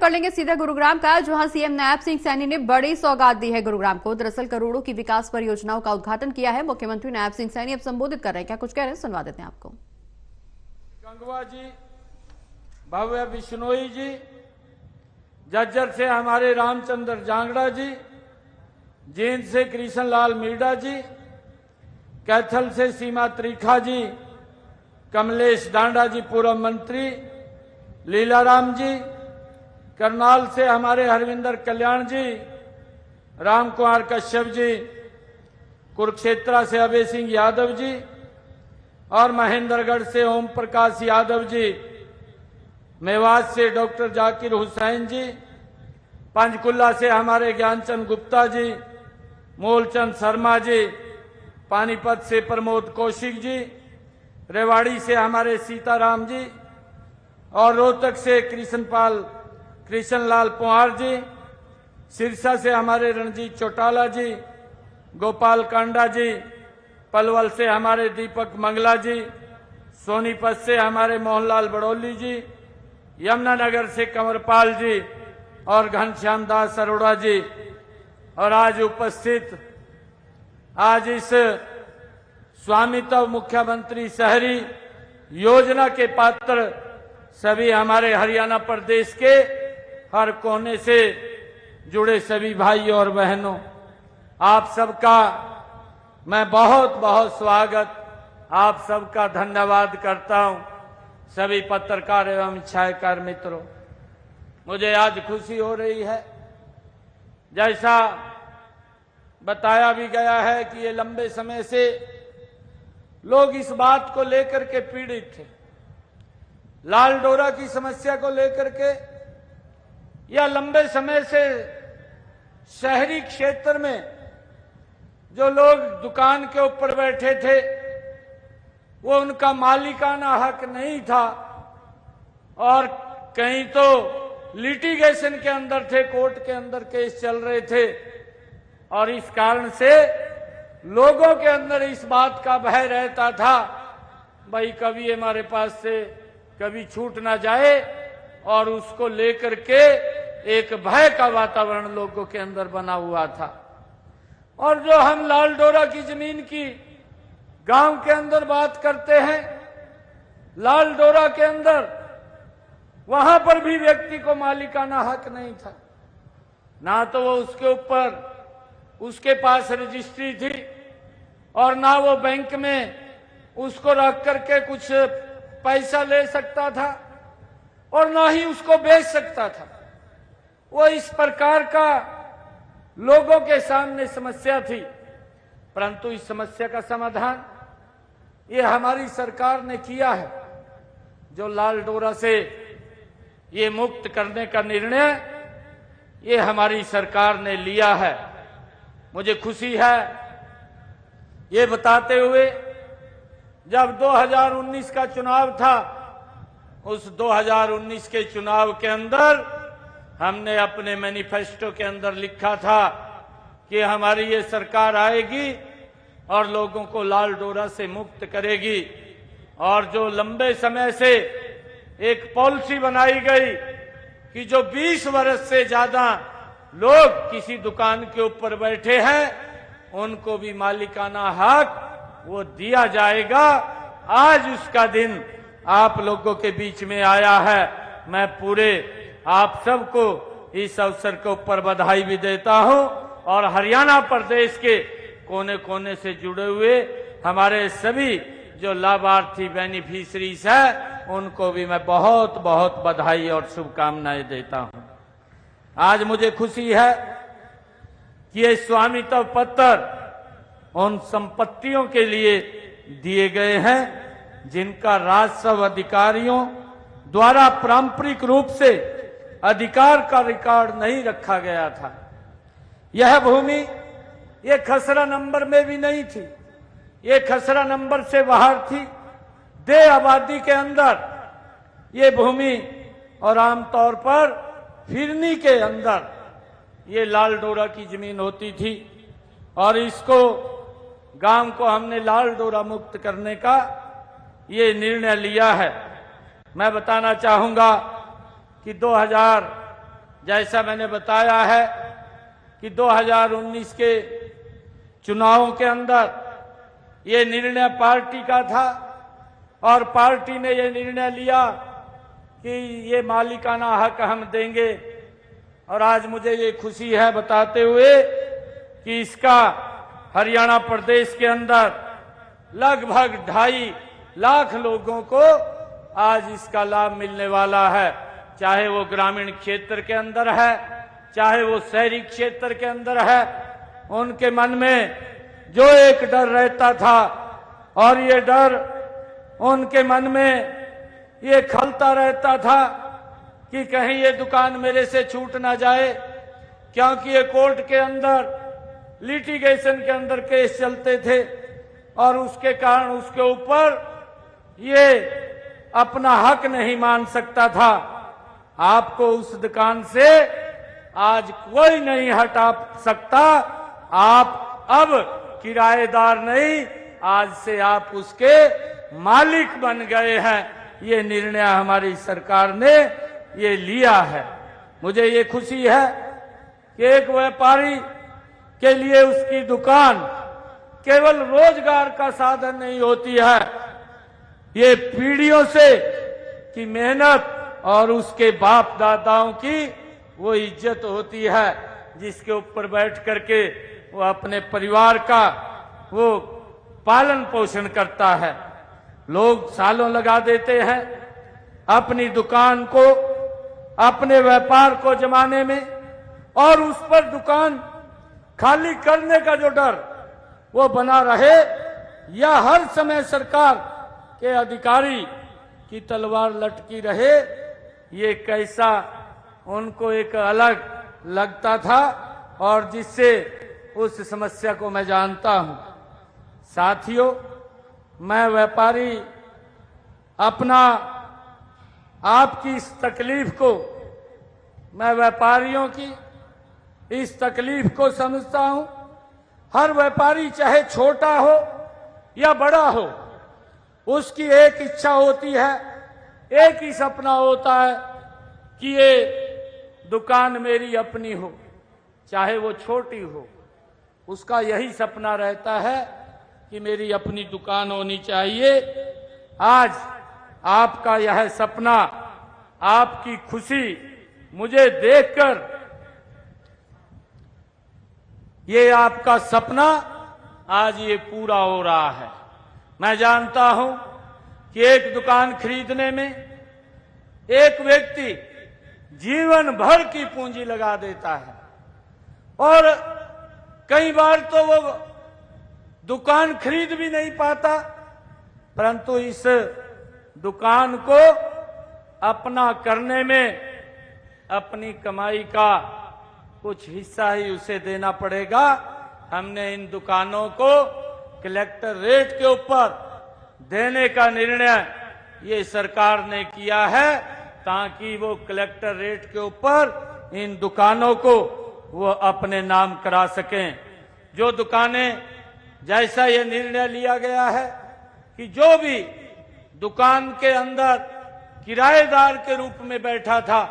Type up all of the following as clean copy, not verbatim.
कर लेंगे सीधा गुरुग्राम का, जहां सीएम नायब सिंह सैनी ने बड़ी सौगात दी है गुरुग्राम को। दरअसल करोड़ों की विकास परियोजनाओं का उद्घाटन किया है मुख्यमंत्री नायब सिंह सैनी। अब संबोधित कर रहे हैं, क्या कुछ कह रहे हैं सुनवा देते हैं आपको। गंगवा जी, भव्य बिश्नोई जी, जज्जर से हमारे रामचंद्र जांगड़ा जी, जींद से कृष्ण लाल मीणा जी, कैथल से सीमा त्रिखा जी, कमलेश डांडा जी पूर्व मंत्री, लीलाराम जी, करनाल से हमारे हरविंदर कल्याण जी, राम कुमार कश्यप जी, कुरुक्षेत्रा से अभय सिंह यादव जी और महेंद्रगढ़ से ओम प्रकाश यादव जी, मेवात से डॉक्टर जाकिर हुसैन जी, पंचकुला से हमारे ज्ञानचंद गुप्ता जी, मूलचंद शर्मा जी, पानीपत से प्रमोद कौशिक जी, रेवाड़ी से हमारे सीताराम जी और रोहतक से कृष्णलाल पुहार जी, सिरसा से हमारे रणजीत चौटाला जी, गोपाल कांडा जी, पलवल से हमारे दीपक मंगला जी, सोनीपत से हमारे मोहनलाल बड़ौली जी, यमुनानगर से कंवरपाल जी और घनश्याम दास अरोड़ा जी। और आज उपस्थित इस स्वामित्व मुख्यमंत्री शहरी योजना के पात्र सभी हमारे हरियाणा प्रदेश के हर कोने से जुड़े सभी भाइयों और बहनों, आप सबका मैं बहुत बहुत स्वागत, आप सबका धन्यवाद करता हूं। सभी पत्रकार एवं छायाकार मित्रों, मुझे आज खुशी हो रही है, जैसा बताया भी गया है कि ये लंबे समय से लोग इस बात को लेकर के पीड़ित थे, लाल डोरा की समस्या को लेकर के, या लंबे समय से शहरी क्षेत्र में जो लोग दुकान के ऊपर बैठे थे वो उनका मालिकाना हक नहीं था और कहीं तो लिटिगेशन के अंदर थे, कोर्ट के अंदर केस चल रहे थे और इस कारण से लोगों के अंदर इस बात का भय रहता था, भाई कभी हमारे पास से कभी छूट ना जाए, और उसको लेकर के एक भय का वातावरण लोगों के अंदर बना हुआ था। और जो हम लाल डोरा की जमीन की गांव के अंदर बात करते हैं, लाल डोरा के अंदर वहां पर भी व्यक्ति को मालिकाना हक नहीं था, ना तो वो उसके ऊपर उसके पास रजिस्ट्री थी और ना वो बैंक में उसको रख करके कुछ पैसा ले सकता था और ना ही उसको बेच सकता था। वो इस प्रकार का लोगों के सामने समस्या थी, परंतु इस समस्या का समाधान ये हमारी सरकार ने किया है। जो लाल डोरा से ये मुक्त करने का निर्णय ये हमारी सरकार ने लिया है। मुझे खुशी है ये बताते हुए, जब 2019 का चुनाव था, उस 2019 के चुनाव के अंदर हमने अपने मैनिफेस्टो के अंदर लिखा था कि हमारी ये सरकार आएगी और लोगों को लाल डोरा से मुक्त करेगी। और जो लंबे समय से एक पॉलिसी बनाई गई कि जो 20 वर्ष से ज्यादा लोग किसी दुकान के ऊपर बैठे हैं उनको भी मालिकाना हक वो दिया जाएगा। आज उसका दिन आप लोगों के बीच में आया है। मैं पूरे आप सबको इस अवसर के ऊपर बधाई भी देता हूं और हरियाणा प्रदेश के कोने कोने से जुड़े हुए हमारे सभी जो लाभार्थी बेनिफिशरीज हैं उनको भी मैं बहुत बहुत बधाई और शुभकामनाएं देता हूं। आज मुझे खुशी है कि ये स्वामित्व पत्र उन संपत्तियों के लिए दिए गए हैं जिनका राजस्व अधिकारियों द्वारा पारंपरिक रूप से अधिकार का रिकॉर्ड नहीं रखा गया था। यह भूमि ये खसरा नंबर में भी नहीं थी, ये खसरा नंबर से बाहर थी। दे आबादी के अंदर ये भूमि और आमतौर पर फिरनी के अंदर ये लाल डोरा की जमीन होती थी और इसको गांव को हमने लाल डोरा मुक्त करने का ये निर्णय लिया है। मैं बताना चाहूंगा कि जैसा मैंने बताया है कि 2019 के चुनावों के अंदर ये निर्णय पार्टी का था और पार्टी ने ये निर्णय लिया कि ये मालिकाना हक हम देंगे। और आज मुझे ये खुशी है बताते हुए कि इसका हरियाणा प्रदेश के अंदर लगभग 2.5 लाख लोगों को आज इसका लाभ मिलने वाला है, चाहे वो ग्रामीण क्षेत्र के अंदर है, चाहे वो शहरी क्षेत्र के अंदर है। उनके मन में जो एक डर रहता था और ये डर उनके मन में ये खलता रहता था कि कहीं ये दुकान मेरे से छूट ना जाए, क्योंकि ये कोर्ट के अंदर लिटिगेशन के अंदर केस चलते थे और उसके कारण उसके ऊपर ये अपना हक नहीं मान सकता था। आपको उस दुकान से आज कोई नहीं हटा सकता। आप अब किराएदार नहीं, आज से आप उसके मालिक बन गए हैं। ये निर्णय हमारी सरकार ने ये लिया है। मुझे ये खुशी है कि एक व्यापारी के लिए उसकी दुकान केवल रोजगार का साधन नहीं होती है, ये पीढ़ियों से की मेहनत और उसके बाप दादाओं की वो इज्जत होती है, जिसके ऊपर बैठ करके वो अपने परिवार का वो पालन पोषण करता है। लोग सालों लगा देते हैं अपनी दुकान को, अपने व्यापार को जमाने में, और उस पर दुकान खाली करने का जो डर वो बना रहे, या हर समय सरकार के अधिकारी की तलवार लटकी रहे, ये कैसा उनको एक अलग लगता था और जिससे उस समस्या को मैं जानता हूं। साथियों, मैं व्यापारी अपना आपकी इस तकलीफ को, मैं व्यापारियों की इस तकलीफ को समझता हूं। हर व्यापारी चाहे छोटा हो या बड़ा हो, उसकी एक इच्छा होती है, एक ही सपना होता है कि ये दुकान मेरी अपनी हो, चाहे वो छोटी हो। उसका यही सपना रहता है कि मेरी अपनी दुकान होनी चाहिए। आज आपका यह सपना, आपकी खुशी मुझे देखकर, ये आपका सपना आज ये पूरा हो रहा है। मैं जानता हूं कि एक दुकान खरीदने में एक व्यक्ति जीवन भर की पूंजी लगा देता है और कई बार तो वो दुकान खरीद भी नहीं पाता, परंतु इस दुकान को अपना करने में अपनी कमाई का कुछ हिस्सा ही उसे देना पड़ेगा। हमने इन दुकानों को कलेक्टर रेट के ऊपर देने का निर्णय ये सरकार ने किया है, ताकि वो कलेक्टर रेट के ऊपर इन दुकानों को वो अपने नाम करा सकें। जो दुकानें, जैसा ये निर्णय लिया गया है कि जो भी दुकान के अंदर किराएदार के रूप में बैठा था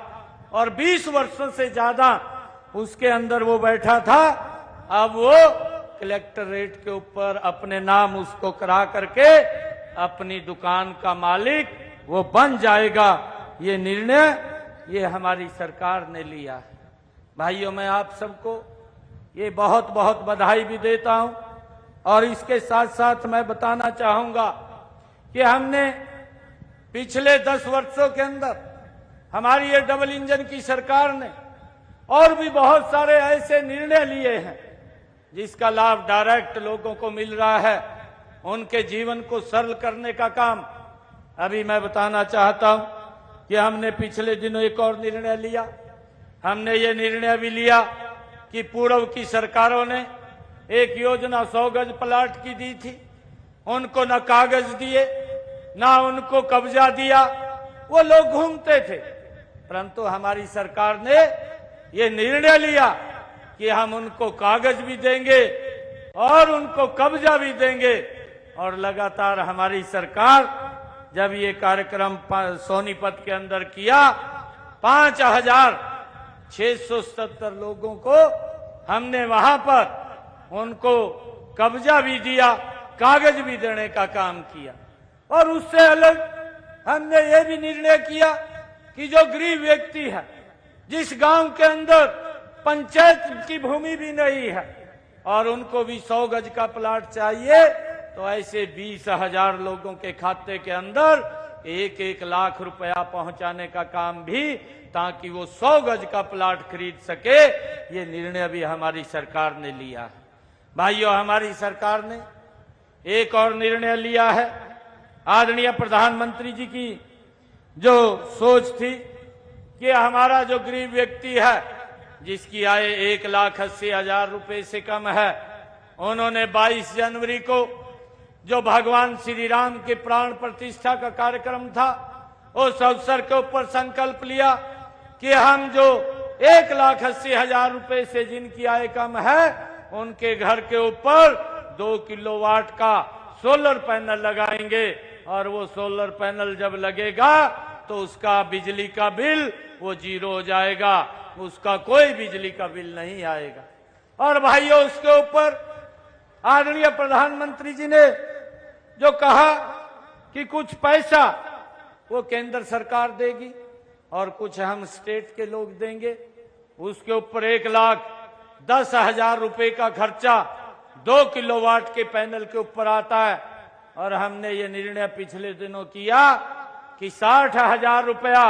और 20 वर्षों से ज्यादा उसके अंदर वो बैठा था, अब वो कलेक्टर रेट के ऊपर अपने नाम उसको करा करके अपनी दुकान का मालिक वो बन जाएगा। ये निर्णय ये हमारी सरकार ने लिया है। भाइयों, मैं आप सबको ये बहुत बहुत बधाई भी देता हूं और इसके साथ साथ मैं बताना चाहूंगा कि हमने पिछले 10 वर्षों के अंदर हमारी ये डबल इंजन की सरकार ने और भी बहुत सारे ऐसे निर्णय लिए हैं जिसका लाभ डायरेक्ट लोगों को मिल रहा है। उनके जीवन को सरल करने का काम अभी मैं बताना चाहता हूं कि हमने पिछले दिनों एक और निर्णय लिया। हमने ये निर्णय भी लिया कि पूर्व की सरकारों ने एक योजना 100 गज प्लाट की दी थी, उनको न कागज दिए ना उनको कब्जा दिया, वो लोग घूमते थे। परंतु हमारी सरकार ने ये निर्णय लिया कि हम उनको कागज भी देंगे और उनको कब्जा भी देंगे। और लगातार हमारी सरकार जब ये कार्यक्रम सोनीपत के अंदर किया, 5000 670 लोगों को हमने वहां पर उनको कब्जा भी दिया, कागज भी देने का काम किया। और उससे अलग हमने ये भी निर्णय किया कि जो गरीब व्यक्ति है, जिस गांव के अंदर पंचायत की भूमि भी नहीं है और उनको भी 100 गज का प्लाट चाहिए, तो ऐसे 20,000 लोगों के खाते के अंदर 1-1 लाख रुपया पहुंचाने का काम भी, ताकि वो 100 गज का प्लाट खरीद सके, ये निर्णय भी हमारी सरकार ने लिया है। भाइयों, हमारी सरकार ने एक और निर्णय लिया है। आदरणीय प्रधानमंत्री जी की जो सोच थी कि हमारा जो गरीब व्यक्ति है, जिसकी आय 1,80,000 रुपए से कम है, उन्होंने 22 जनवरी को जो भगवान श्री राम के प्राण प्रतिष्ठा का कार्यक्रम था, उस अवसर के ऊपर संकल्प लिया कि हम जो 1,80,000 रुपए से जिनकी आय कम है, उनके घर के ऊपर 2 किलोवाट का सोलर पैनल लगाएंगे। और वो सोलर पैनल जब लगेगा तो उसका बिजली का बिल वो 0 हो जाएगा, उसका कोई बिजली का बिल नहीं आएगा। और भाइयों, उसके ऊपर आदरणीय प्रधानमंत्री जी ने जो कहा कि कुछ पैसा वो केंद्र सरकार देगी और कुछ हम स्टेट के लोग देंगे, उसके ऊपर 1,10,000 रुपए का खर्चा 2 किलोवाट के पैनल के ऊपर आता है। और हमने ये निर्णय पिछले दिनों किया कि 60,000 रुपया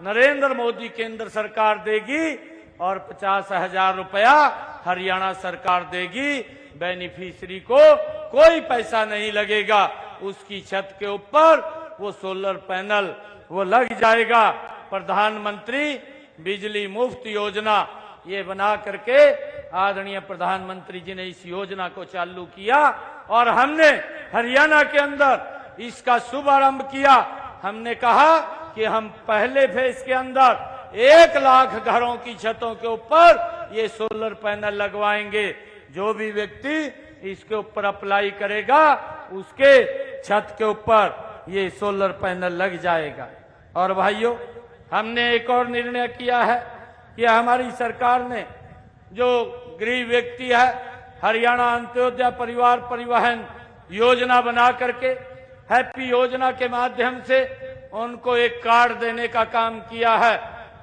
नरेंद्र मोदी केंद्र सरकार देगी और 50,000 रुपया हरियाणा सरकार देगी। बेनिफिशियरी को कोई पैसा नहीं लगेगा, उसकी छत के ऊपर वो सोलर पैनल वो लग जाएगा। प्रधानमंत्री बिजली मुफ्त योजना ये बना करके आदरणीय प्रधानमंत्री जी ने इस योजना को चालू किया और हमने हरियाणा के अंदर इसका शुभारंभ किया। हमने कहा कि हम पहले फेज के अंदर 1 लाख घरों की छतों के ऊपर ये सोलर पैनल लगवाएंगे। जो भी व्यक्ति इसके ऊपर अप्लाई करेगा, उसके छत के ऊपर ये सोलर पैनल लग जाएगा। और भाइयों, हमने एक और निर्णय किया है कि हमारी सरकार ने जो गरीब व्यक्ति है, हरियाणा अंत्योदय परिवार परिवहन योजना बना करके हैप्पी योजना के माध्यम से उनको एक कार्ड देने का काम किया है।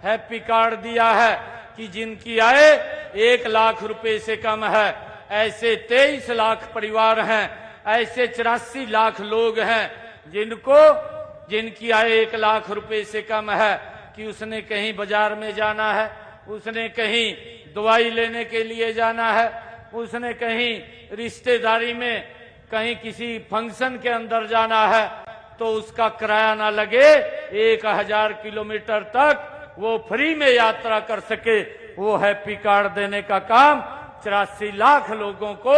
हैप्पी कार्ड दिया है कि जिनकी आय 1 लाख रुपए से कम है, ऐसे 23 लाख परिवार हैं, ऐसे 84 लाख लोग हैं जिनकी आय 1 लाख रुपए से कम है, कि उसने कहीं बाजार में जाना है, उसने कहीं दवाई लेने के लिए जाना है, उसने कहीं रिश्तेदारी में कहीं किसी फंक्शन के अंदर जाना है, तो उसका किराया ना लगे, 1000 किलोमीटर तक वो फ्री में यात्रा कर सके, वो हैप्पी कार्ड देने का काम 84 लाख लोगों को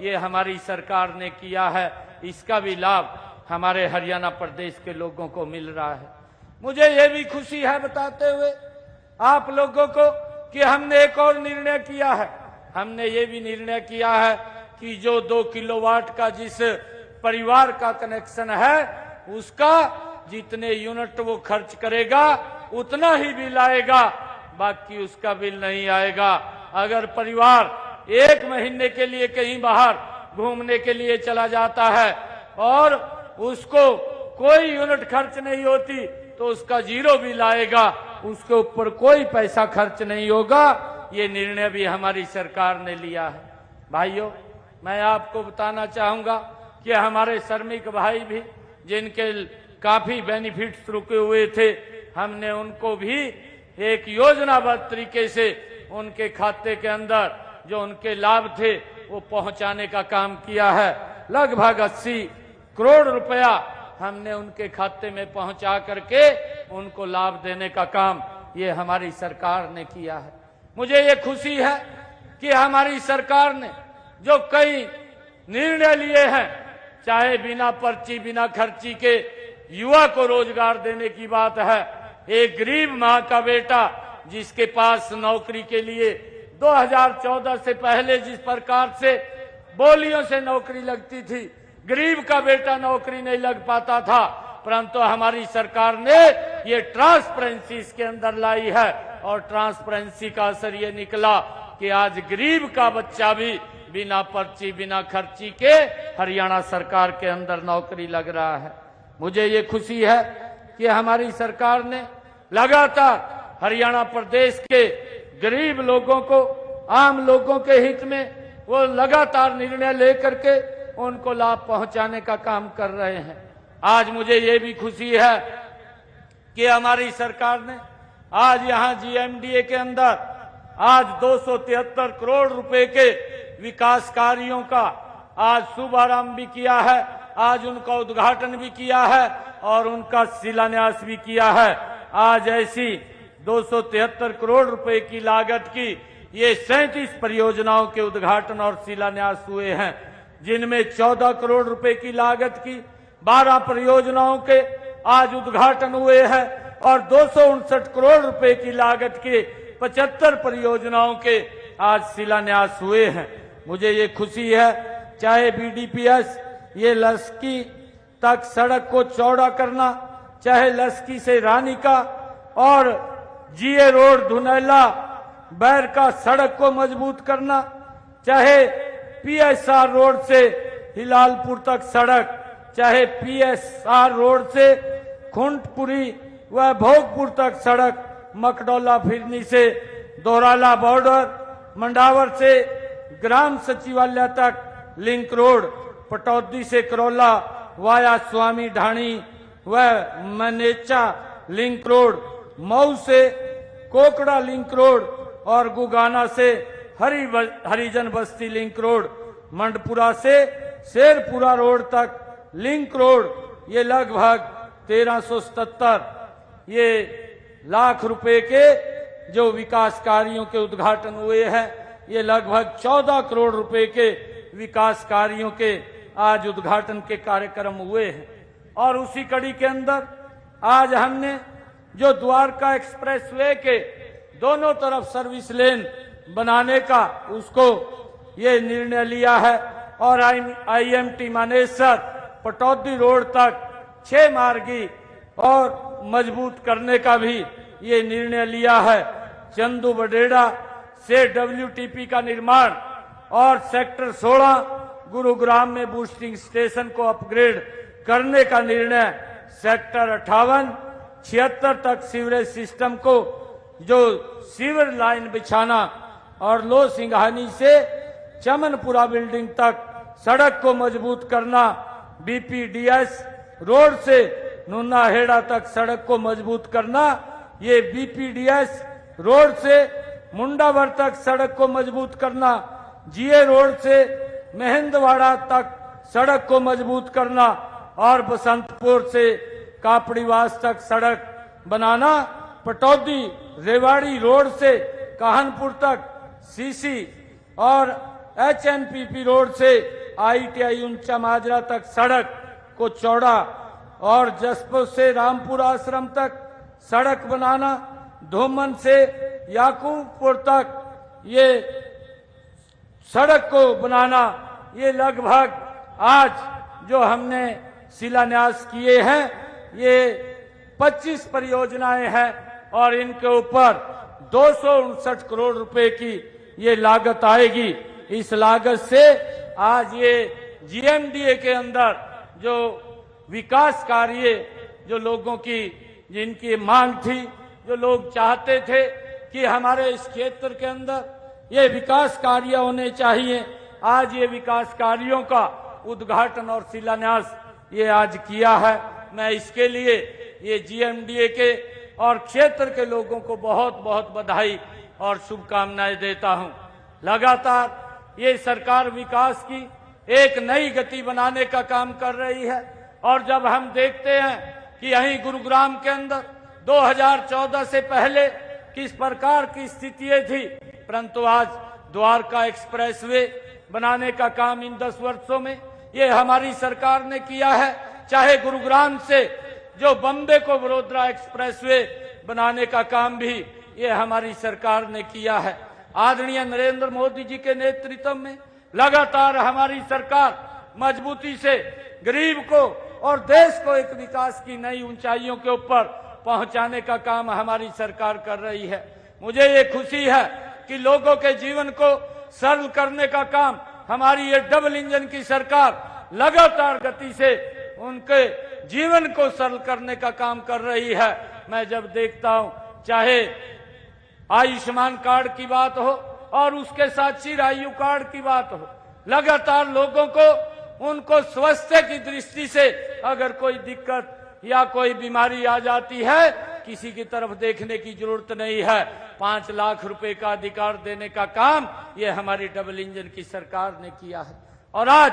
ये हमारी सरकार ने किया है। इसका भी लाभ हमारे हरियाणा प्रदेश के लोगों को मिल रहा है। मुझे ये भी खुशी है बताते हुए आप लोगों को कि हमने एक और निर्णय किया है। हमने ये भी निर्णय किया है कि जो 2 किलोवाट का जिस परिवार का कनेक्शन है, उसका जितने यूनिट वो खर्च करेगा उतना ही बिल आएगा, बाकी उसका बिल नहीं आएगा। अगर परिवार 1 महीने के लिए कहीं बाहर घूमने के लिए चला जाता है और उसको कोई यूनिट खर्च नहीं होती, तो उसका 0 बिल आएगा, उसके ऊपर कोई पैसा खर्च नहीं होगा। ये निर्णय भी हमारी सरकार ने लिया है। भाइयों, मैं आपको बताना चाहूंगा कि हमारे श्रमिक भाई भी जिनके काफी बेनिफिट्स रुके हुए थे, हमने उनको भी एक योजनाबद्ध तरीके से उनके खाते के अंदर जो उनके लाभ थे वो पहुंचाने का काम किया है। लगभग 80 करोड़ रुपया हमने उनके खाते में पहुंचा करके उनको लाभ देने का काम ये हमारी सरकार ने किया है। मुझे ये खुशी है कि हमारी सरकार ने जो कई निर्णय लिए हैं, चाहे बिना पर्ची बिना खर्ची के युवा को रोजगार देने की बात है। एक गरीब माँ का बेटा जिसके पास नौकरी के लिए 2014 से पहले जिस प्रकार से बोलियों से नौकरी लगती थी, गरीब का बेटा नौकरी नहीं लग पाता था, परंतु हमारी सरकार ने ये ट्रांसपेरेंसी इसके अंदर लाई है और ट्रांसपेरेंसी का असर ये निकला कि आज गरीब का बच्चा भी बिना पर्ची बिना खर्ची के हरियाणा सरकार के अंदर नौकरी लग रहा है। मुझे ये खुशी है कि हमारी सरकार ने लगातार हरियाणा प्रदेश के गरीब लोगों को, आम लोगों के हित में वो लगातार निर्णय लेकर के उनको लाभ पहुंचाने का काम कर रहे हैं। आज मुझे ये भी खुशी है कि हमारी सरकार ने आज यहां जीएमडीए के अंदर आज 273 करोड़ रुपए के विकास कार्यों का आज शुभारंभ भी किया है, आज उनका उद्घाटन भी किया है और उनका शिलान्यास भी किया है। आज ऐसी 273 करोड़ रुपए की लागत की ये 37 परियोजनाओं के उद्घाटन और शिलान्यास हुए हैं, जिनमें 14 करोड़ रुपए की लागत की 12 परियोजनाओं के आज उद्घाटन हुए हैं और 259 करोड़ रुपए की लागत के 75 परियोजनाओं के आज शिलान्यास हुए हैं। मुझे ये खुशी है, चाहे बीडीपीएस ये लस्की तक सड़क को चौड़ा करना, चाहे लस्की से रानिका और जीए रोड धुनैला बैर का सड़क को मजबूत करना, चाहे पीएसआर रोड से हिलालपुर तक सड़क, चाहे पीएसआर रोड से खुंटपुरी व भोगपुर तक सड़क, मकडौला फिरनी से दोराला बॉर्डर, मंडावर से ग्राम सचिवालय तक लिंक रोड, पटौदी से करौला वाया स्वामी ढाणी व मनेचा लिंक रोड, मऊ से कोकड़ा लिंक रोड और गुगाना से हरिजन बस्ती लिंक रोड, मंडपुरा से शेरपुरा रोड तक लिंक रोड, ये लगभग 1377 ये लाख रुपए के जो विकास कार्यों के उद्घाटन हुए हैं, ये लगभग 14 करोड़ रुपए के विकास कार्यों के आज उद्घाटन के कार्यक्रम हुए हैं। और उसी कड़ी के अंदर आज हमने जो द्वारका एक्सप्रेसवे के दोनों तरफ सर्विस लेन बनाने का उसको ये निर्णय लिया है और आईएमटी मानेसर पटौदी रोड तक 6 मार्गी और मजबूत करने का भी ये निर्णय लिया है। चंदू बडेड़ा से WTP का निर्माण और सेक्टर 16 गुरुग्राम में बूस्टिंग स्टेशन को अपग्रेड करने का निर्णय, सेक्टर 58, 76 तक सीवरेज सिस्टम को जो सीवर लाइन बिछाना और लो सिंघानी से चमनपुरा बिल्डिंग तक सड़क को मजबूत करना, बीपीडीएस रोड से नुनाहेड़ा तक सड़क को मजबूत करना, ये बीपीडीएस रोड से मुंडावर तक सड़क को मजबूत करना, जीए रोड से महेंद्रवाड़ा तक सड़क को मजबूत करना और बसंतपुर से कापड़ीवास तक सड़क बनाना, पटौदी रेवाड़ी रोड से काहनपुर तक सीसी और एचएनपीपी रोड से आईटीआई ऊंचा माजरा तक सड़क को चौड़ा और जसपुर से रामपुर आश्रम तक सड़क बनाना, धोमन से याकूबपुर तक ये सड़क को बनाना, ये लगभग आज जो हमने शिलान्यास किए हैं ये 25 परियोजनाएं हैं और इनके ऊपर 259 करोड़ रुपए की ये लागत आएगी। इस लागत से आज ये जीएमडीए के अंदर जो विकास कार्य जो लोगों की जिनकी मांग थी, जो लोग चाहते थे कि हमारे इस क्षेत्र के अंदर ये विकास कार्य होने चाहिए, आज ये विकास कार्यों का उद्घाटन और शिलान्यास ये आज किया है। मैं इसके लिए ये जीएमडीए के और क्षेत्र के लोगों को बहुत बहुत बधाई और शुभकामनाएं देता हूं। लगातार ये सरकार विकास की एक नई गति बनाने का काम कर रही है और जब हम देखते हैं कि यहीं गुरुग्राम के अंदर 2014 से पहले किस प्रकार की स्थितियां थी, परंतु आज द्वारका एक्सप्रेसवे बनाने का काम इन 10 वर्षों में ये हमारी सरकार ने किया है। चाहे गुरुग्राम से जो बम्बे को वडोदरा एक्सप्रेसवे बनाने का काम भी ये हमारी सरकार ने किया है। आदरणीय नरेंद्र मोदी जी के नेतृत्व में लगातार हमारी सरकार मजबूती से गरीब को और देश को एक विकास की नई ऊंचाइयों के ऊपर पहुंचाने का काम हमारी सरकार कर रही है। मुझे ये खुशी है कि लोगों के जीवन को सरल करने का काम हमारी ये डबल इंजन की सरकार लगातार गति से उनके जीवन को सरल करने का काम कर रही है। मैं जब देखता हूं, चाहे आयुष्मान कार्ड की बात हो और उसके साथ चिरायु कार्ड की बात हो, लगातार लोगों को उनको स्वास्थ्य की दृष्टि से अगर कोई दिक्कत या कोई बीमारी आ जाती है, किसी की तरफ देखने की जरूरत नहीं है। 5 लाख रुपए का अधिकार देने का काम ये हमारी डबल इंजन की सरकार ने किया है। और आज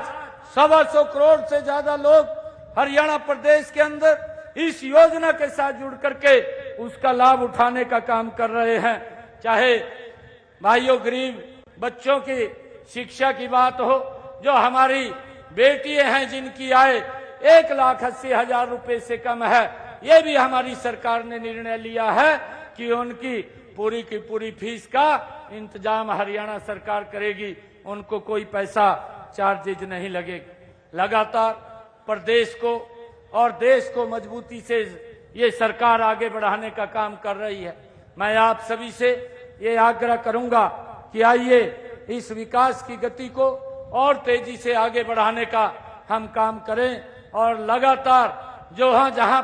125 करोड़ से ज्यादा लोग हरियाणा प्रदेश के अंदर इस योजना के साथ जुड़ करके उसका लाभ उठाने का काम कर रहे हैं। चाहे भाइयों गरीब बच्चों की शिक्षा की बात हो, जो हमारी बेटियां हैं जिनकी आय 1,80,000 रुपए से कम है, ये भी हमारी सरकार ने निर्णय लिया है कि उनकी पूरी की पूरी फीस का इंतजाम हरियाणा सरकार करेगी, उनको कोई पैसा चार्जेज नहीं लगेगा। लगातार प्रदेश को और देश को मजबूती से ये सरकार आगे बढ़ाने का काम कर रही है। मैं आप सभी से ये आग्रह करूंगा कि आइए इस विकास की गति को और तेजी से आगे बढ़ाने का हम काम करें और लगातार जहां